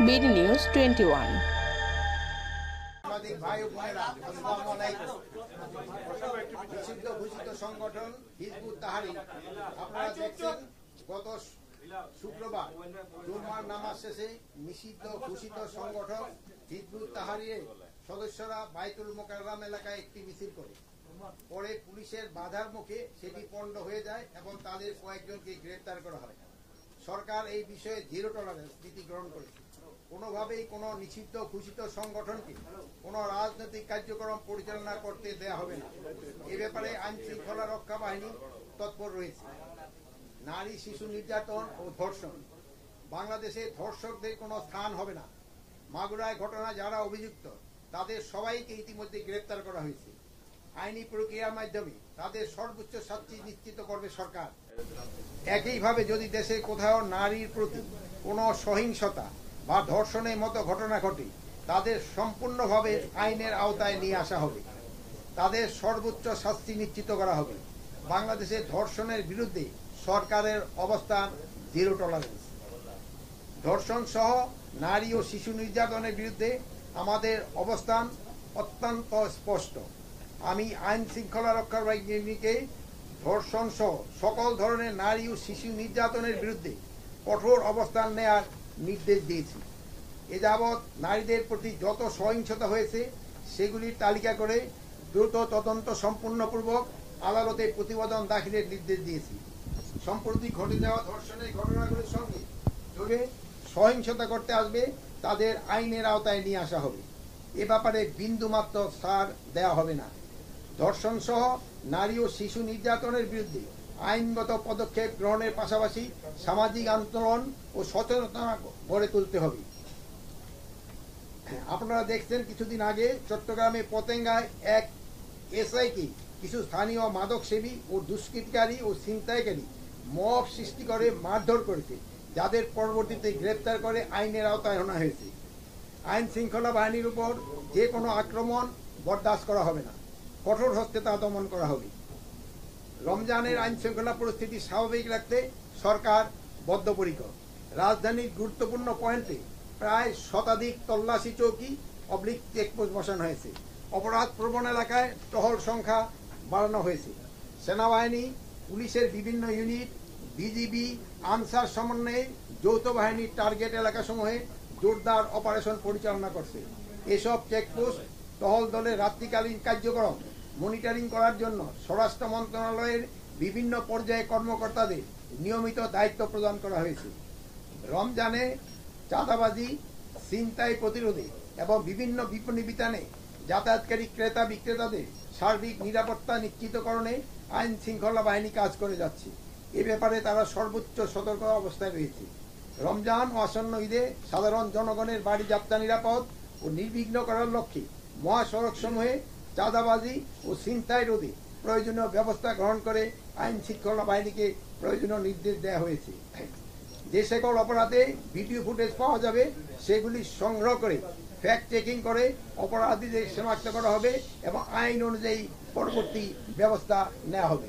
BD news 21। ভাই ও বোনেরা, আসসালামু আলাইকুম। নিষিদ্ধ ঘোষিত সংগঠন হিজবুত তাহরির আপনারা দেখছেন গত শুক্রবার জুমার নামাজ শেষে নিষিদ্ধ ঘোষিত সংগঠন হিজবুত তাহরিরের সদস্যরা বাইতুল মোকাররম এলাকায় একটি মিছিল করে। পরে পুলিশের বাধার মুখে সেটি পণ্ড হয়ে যায় এবং তাদের কয়েকজনকে গ্রেফতার করা হয়। সরকার এই বিষয়ে জিরো টলারেন্স নীতি গ্রহণ করেছে। কোনোভাবেই কোনো নিষিদ্ধ ঘোষিত সংগঠনকে কোনো রাজনৈতিক কার্যক্রম পরিচালনা করতে দেয়া হবে না। এ ব্যাপারে আইন শৃঙ্খলা রক্ষা বাহিনী তৎপর রয়েছে। নারী শিশু নির্যাতন ও ধর্ষণ, বাংলাদেশে ধর্ষকদের কোনো স্থান হবে না। মাগুরায় ঘটনা যারা অভিযুক্ত তাদের সবাইকে ইতিমধ্যে গ্রেপ্তার করা হয়েছে। আইনি প্রক্রিয়ার মাধ্যমে তাদের সর্বোচ্চ শাস্তি নিশ্চিত করবে সরকার। একইভাবে যদি দেশে কোথাও নারীর প্রতি কোনো সহিংসতা বা ধর্ষণের মতো ঘটনা ঘটে তাদের সম্পূর্ণভাবে আইনের আওতায় নিয়ে আসা হবে। তাদের সর্বোচ্চ শাস্তি নিশ্চিত করা হবে। বাংলাদেশে ধর্ষণের বিরুদ্ধে সরকারের অবস্থান জিরো টলারেন্স। ধর্ষণ সহ নারী ও শিশু নির্যাতনের বিরুদ্ধে আমাদের অবস্থান অত্যন্ত স্পষ্ট। আমি আইন শৃঙ্খলা রক্ষা বাহিনীকে ধর্ষণ সহ সকল ধরনের নারী ও শিশু নির্যাতনের বিরুদ্ধে কঠোর অবস্থান নেয়ার নির্দেশ দিয়েছি। এ যাবৎ নারীদের প্রতি যত সহিংসতা হয়েছে সেগুলির তালিকা করে দ্রুত তদন্ত সম্পূর্ণপূর্বক আদালতে প্রতিবেদন দাখিলের নির্দেশ দিয়েছি। সম্প্রতি ঘটে যাওয়া ধর্ষণের ঘটনাগুলির সঙ্গে যদি সহিংসতা করতে আসবে তাদের আইনের আওতায় নিয়ে আসা হবে। এ ব্যাপারে বিন্দুমাত্র ছাড় দেওয়া হবে না। ধর্ষণ সহ নারী ও শিশু নির্যাতনের বিরুদ্ধে আইনগত পদক্ষেপ গ্রহণের পাশাপাশি সামাজিক আন্দোলন ও সচেতনতা গড়ে তুলতে হবে। আপনারা দেখছেন কিছুদিন আগে চট্টগ্রামে পতেঙ্গায় এক এসআইকে কিছু স্থানীয় মাদক সেবী ও দুষ্কৃতকারী ও ছিনতাইকারী মব সৃষ্টি করে মারধর করেছে, যাদের পরবর্তীতে গ্রেপ্তার করে আইনের আওতায় আনা হয়েছে। আইন শৃঙ্খলা বাহিনীর উপর যে কোনো আক্রমণ বরদাস্ত করা হবে না, কঠোর হস্তে তা দমন করা হবে। রমজানের আইন শৃঙ্খলা পরিস্থিতি স্বাভাবিক রাখতে সরকার বদ্ধপরিকর। রাজধানীর গুরুত্বপূর্ণ পয়েন্টে প্রায় শতাধিক তল্লাশি চৌকি চেকপোস্ট বসানো হয়েছে। অপরাধ প্রবণ এলাকায় টহল সংখ্যা বাড়ানো হয়েছে। সেনাবাহিনী, পুলিশের বিভিন্ন ইউনিট, বিজিবি, আনসার সমন্বয়ে যৌথ বাহিনীর টার্গেট এলাকাসমূহে জোরদার অপারেশন পরিচালনা করছে। এসব চেকপোস্ট টহল দলের রাত্রিকালীন কার্যক্রম মনিটরিং করার জন্য স্বরাষ্ট্র মন্ত্রণালয়ের বিভিন্ন পর্যায়ে কর্মকর্তাদের নিয়মিত দায়িত্ব প্রদান করা হয়েছে। রমজানে চাঁদাবাজি, ছিনতাই প্রতিরোধে এবং বিভিন্ন বিপণী বিতানে যাতায়াতকারী ক্রেতা বিক্রেতাদের সার্বিক নিরাপত্তা নিশ্চিতকরণে আইন শৃঙ্খলা বাহিনী কাজ করে যাচ্ছে। এ ব্যাপারে তারা সর্বোচ্চ সতর্ক অবস্থায় রয়েছে। রমজান ও আসন্ন ঈদে সাধারণ জনগণের বাড়ি যাত্রা নিরাপদ ও নির্বিঘ্ন করার লক্ষ্যে মহাসড়কসমূহে চাঁদাবাজি ও ছিনতাই রোধে প্রয়োজনীয় ব্যবস্থা গ্রহণ করে আইন শৃঙ্খলা বাহিনীকে প্রয়োজনীয় নির্দেশ দেওয়া হয়েছে। যে সকল অপরাধে ভিডিও ফুটেজ পাওয়া যাবে সেগুলি সংগ্রহ করে ফ্যাক্ট চেকিং করে অপরাধীদের শনাক্ত করা হবে এবং আইন অনুযায়ী পরবর্তী ব্যবস্থা নেওয়া হবে।